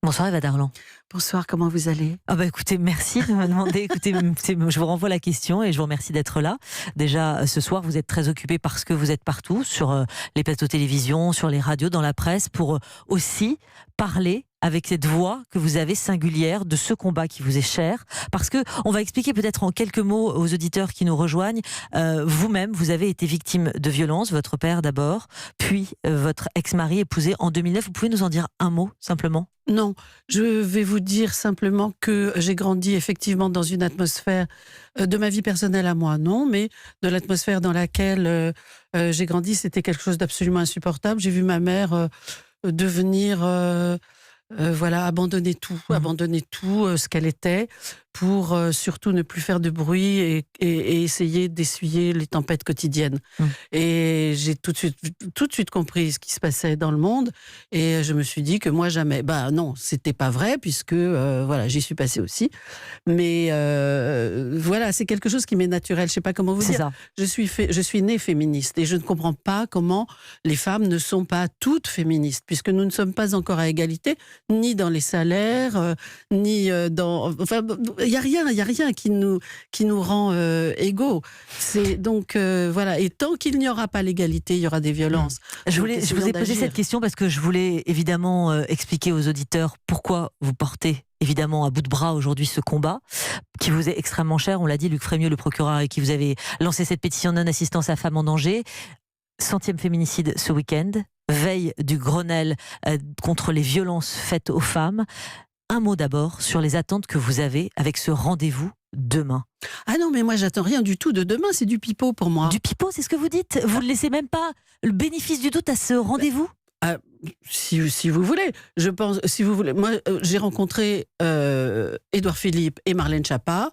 Bonsoir Eva Darlan. Bonsoir, comment vous allez? Ah bah écoutez, merci de me demander. Écoutez, je vous renvoie la question et je vous remercie d'être là. Déjà, ce soir, vous êtes très occupé parce que vous êtes partout, sur les plateaux télévision, sur les radios, dans la presse, pour aussi parler avec cette voix que vous avez singulière de ce combat qui vous est cher. Parce que, on va expliquer peut-être en quelques mots aux auditeurs qui nous rejoignent, vous-même, vous avez été victime de violence, votre père d'abord, puis votre ex-mari épousé en 2009. Vous pouvez nous en dire un mot, simplement? Non, je vais vous dire simplement que j'ai grandi effectivement dans une atmosphère de ma vie personnelle à moi, non, mais de l'atmosphère dans laquelle j'ai grandi, c'était quelque chose d'absolument insupportable. J'ai vu ma mère devenir, abandonner tout, ce qu'elle était, pour surtout ne plus faire de bruit et essayer d'essuyer les tempêtes quotidiennes. Et j'ai tout de suite compris ce qui se passait dans le monde, et je me suis dit que moi jamais. Ben non, c'était pas vrai, puisque j'y suis passée aussi. Mais c'est quelque chose qui m'est naturel. Je sais pas comment vous dire. Je suis née féministe, et je ne comprends pas comment les femmes ne sont pas toutes féministes, puisque nous ne sommes pas encore à égalité, ni dans les salaires, ni dans... Il n'y a rien qui nous rend égaux. C'est donc, et tant qu'il n'y aura pas l'égalité, il y aura des violences. Je vous ai posé cette question parce que je voulais évidemment expliquer aux auditeurs pourquoi vous portez évidemment à bout de bras aujourd'hui ce combat qui vous est extrêmement cher. On l'a dit, Luc Frémieux, le procureur, et qui vous avez lancé cette pétition non-assistance à femmes en danger. 100e féminicide ce week-end, veille du Grenelle contre les violences faites aux femmes. Un mot d'abord sur les attentes que vous avez avec ce rendez-vous demain. Ah non, mais moi j'attends rien du tout de demain, c'est du pipeau pour moi. Du pipeau, c'est ce que vous dites? Vous ne laissez même pas le bénéfice du doute à ce rendez-vous? Si vous voulez, je pense, si vous voulez. Moi, j'ai rencontré Édouard Philippe et Marlène Schiappa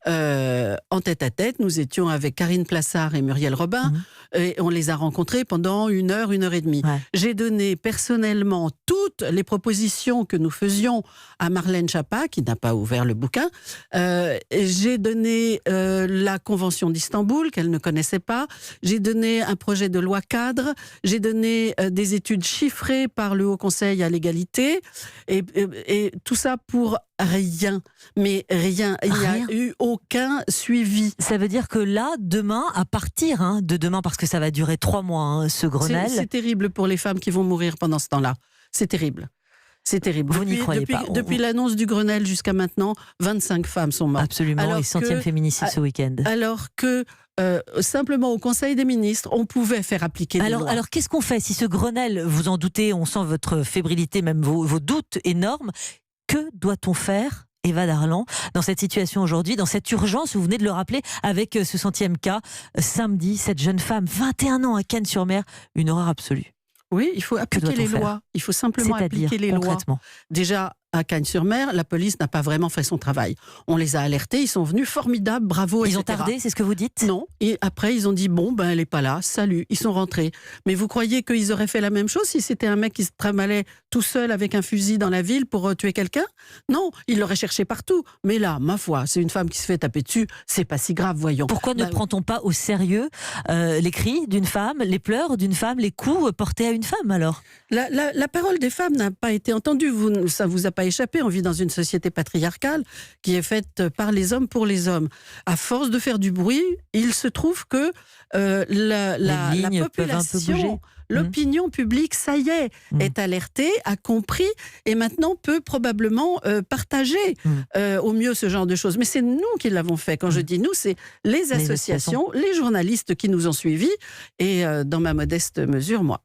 en tête-à-tête. Nous étions avec Karine Plassard et Muriel Robin, et on les a rencontrés pendant 1 heure et demie. J'ai donné personnellement toutes les propositions que nous faisions à Marlène Schiappa, qui n'a pas ouvert le bouquin. J'ai donné la Convention d'Istanbul, qu'elle ne connaissait pas. J'ai donné un projet de loi cadre. J'ai donné des études chiffrées par le Haut Conseil à l'égalité, et tout ça pour rien, mais rien. Il n'y a eu aucun suivi. Ça veut dire que là, demain, à partir de demain, parce que ça va durer 3 mois, ce Grenelle... C'est terrible pour les femmes qui vont mourir pendant ce temps-là. C'est terrible. C'est terrible. Vous n'y croyez pas. Depuis l'annonce du Grenelle jusqu'à maintenant, 25 femmes sont mortes. Absolument, et 100e féminicide ce week-end. Alors que, simplement au Conseil des ministres, on pouvait faire appliquer des lois. Alors qu'est-ce qu'on fait si ce Grenelle, vous en doutez, on sent votre fébrilité, même vos doutes énormes, que doit-on faire, Eva Darlan, dans cette situation aujourd'hui, dans cette urgence, vous venez de le rappeler, avec ce 100e cas, samedi, cette jeune femme, 21 ans à Cannes-sur-Mer, une horreur absolue. Oui, il faut appliquer les lois. Il faut simplement appliquer les lois. Déjà, à Cannes-sur-Mer, la police n'a pas vraiment fait son travail. On les a alertés, ils sont venus, formidables, bravo, etc. Ils ont tardé, c'est ce que vous dites? Non, et après ils ont dit, elle n'est pas là, salut, ils sont rentrés. Mais vous croyez qu'ils auraient fait la même chose si c'était un mec qui se tramalait tout seul avec un fusil dans la ville pour tuer quelqu'un? Non, ils l'auraient cherché partout. Mais là, ma foi, c'est une femme qui se fait taper dessus, c'est pas si grave, voyons. Pourquoi ne prend-on pas au sérieux les cris d'une femme, les pleurs d'une femme, les coups portés à une femme alors? La parole des femmes n'a pas été entendue, ça vous a pas échappé. On vit dans une société patriarcale qui est faite par les hommes pour les hommes. À force de faire du bruit, il se trouve que la population, l'opinion publique, ça y est alertée, a compris, et maintenant peut probablement partager au mieux ce genre de choses. Mais c'est nous qui l'avons fait. Quand je dis nous, c'est les associations, les journalistes qui nous ont suivis, et dans ma modeste mesure, moi.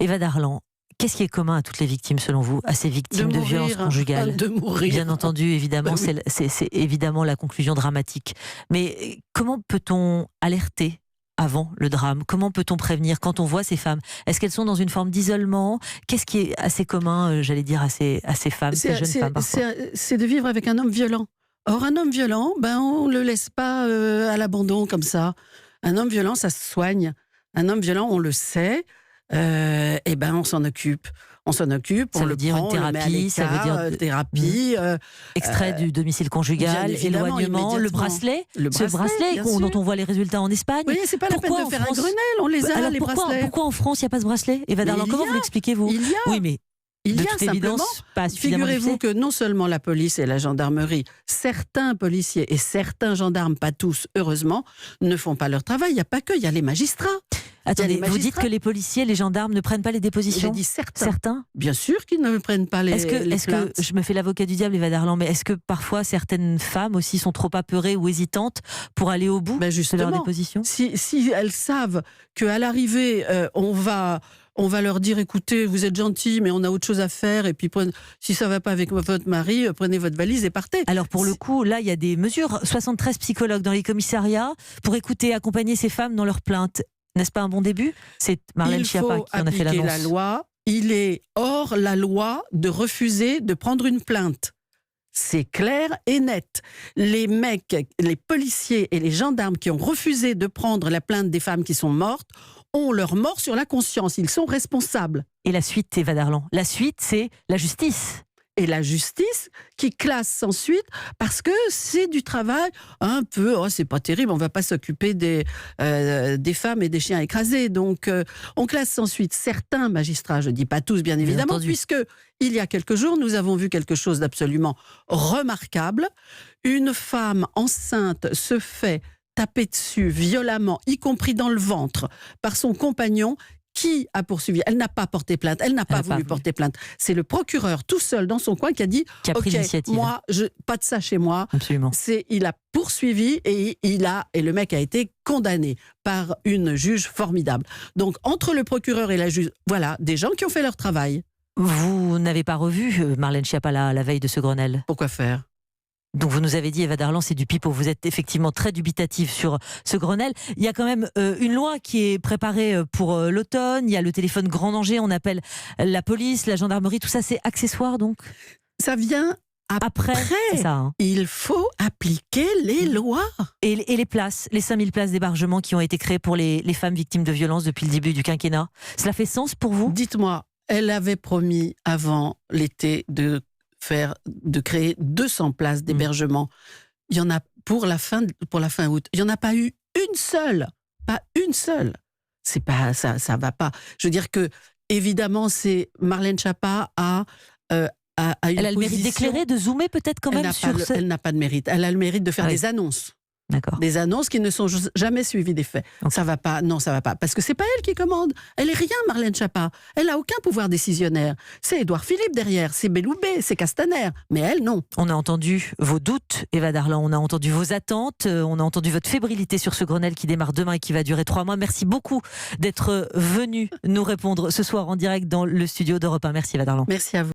Eva Darlan, qu'est-ce qui est commun à toutes les victimes, selon vous, à ces victimes de violences conjugales? De mourir. Bien entendu, évidemment, c'est évidemment la conclusion dramatique. Mais comment peut-on alerter avant le drame? Comment peut-on prévenir quand on voit ces femmes? Est-ce qu'elles sont dans une forme d'isolement? Qu'est-ce qui est assez commun, j'allais dire, à ces femmes, ces jeunes femmes parfois? C'est de vivre avec un homme violent. Or, un homme violent, on ne le laisse pas à l'abandon comme ça. Un homme violent, ça se soigne. Un homme violent, on le sait. On s'en occupe. Ça veut dire une thérapie, ça veut dire thérapie. Extrait du domicile conjugal, éloignement, le bracelet dont on voit les résultats en Espagne. Oui, c'est pas la peine de faire un Grenelle, on les a, les bracelets. Pourquoi en France il n'y a pas ce bracelet? Eva Darlan, comment vous l'expliquez, vous? Il y a. Oui, mais Il de y a toute simplement, évidence pas suffisamment figurez-vous diffusé. que non seulement la police et la gendarmerie, certains policiers et certains gendarmes, pas tous, heureusement, ne font pas leur travail. Il n'y a pas que, il y a les magistrats. Attendez, les vous dites magistrats. que les policiers, les gendarmes ne prennent pas les J'ai dépositions? dit certains. Certains? Bien sûr qu'ils ne prennent pas les Est-ce que plaintes. je me fais l'avocat du diable, Eva Darlan, mais est-ce que parfois certaines femmes aussi sont trop apeurées ou hésitantes pour aller au bout Ben de leur justement, déposition? si elles savent qu'à l'arrivée, on va leur dire, écoutez, vous êtes gentil, mais on a autre chose à faire, et puis si ça ne va pas avec votre mari, prenez votre valise et partez. Alors pour le coup, là, il y a des mesures. 73 psychologues dans les commissariats pour écouter, accompagner ces femmes dans leurs plaintes. N'est-ce pas un bon début? C'est Marlène Schiappa qui en a fait Il faut appliquer l'annonce. la loi. Il est hors la loi de refuser de prendre une plainte. C'est clair et net. Les mecs, les policiers et les gendarmes qui ont refusé de prendre la plainte des femmes qui sont mortes ont leur mort sur la conscience. Ils sont responsables. Et la suite, Eva Darlan, la suite, c'est la justice. Et la justice qui classe sans suite parce que c'est du travail un peu, c'est pas terrible, on va pas s'occuper des femmes et des chiens écrasés. Donc on classe sans suite certains magistrats, je dis pas tous bien évidemment, puisque il y a quelques jours nous avons vu quelque chose d'absolument remarquable. Une femme enceinte se fait taper dessus violemment, y compris dans le ventre, par son compagnon. Qui a poursuivi? Elle n'a pas porté plainte, elle n'a pas voulu porter plainte. C'est le procureur tout seul dans son coin qui a dit qui a pris l'initiative. Moi, pas de ça chez moi. Absolument. Il a poursuivi et le mec a été condamné par une juge formidable. Donc entre le procureur et la juge, voilà, des gens qui ont fait leur travail. Vous n'avez pas revu Marlène Schiappa la veille de ce Grenelle? Pourquoi faire? Donc vous nous avez dit, Eva Darlan, c'est du pipeau. Vous êtes effectivement très dubitative sur ce Grenelle. Il y a quand même une loi qui est préparée pour l'automne. Il y a le téléphone grand danger. On appelle la police, la gendarmerie. Tout ça, c'est accessoire donc? Ça vient après. C'est ça, hein. Il faut appliquer les lois. Et les places, les 5000 places d'hébergement qui ont été créées pour les femmes victimes de violences depuis le début du quinquennat. Cela fait sens pour vous? Dites-moi, elle avait promis avant l'été de créer 200 places d'hébergement. Il y en a pour la fin août. Il n'y en a pas eu une seule. Pas une seule. C'est pas, ça va pas. Je veux dire que, évidemment, c'est Marlène Schiappa a une Elle a le mérite position. d'éclairer, de zoomer peut-être quand même sur ce... Elle n'a pas de mérite. Elle a le mérite de faire Oui. des annonces. D'accord. Des annonces qui ne sont jamais suivies des faits. Okay. Ça va pas. Non, ça va pas. Parce que c'est pas elle qui commande. Elle est rien, Marlène Schiappa. Elle a aucun pouvoir décisionnaire. C'est Édouard Philippe derrière. C'est Belloubet. C'est Castaner. Mais elle, non. On a entendu vos doutes, Eva Darlan. On a entendu vos attentes. On a entendu votre fébrilité sur ce Grenelle qui démarre demain et qui va durer 3 mois. Merci beaucoup d'être venu nous répondre ce soir en direct dans le studio d'Europe 1. Merci, Eva Darlan. Merci à vous.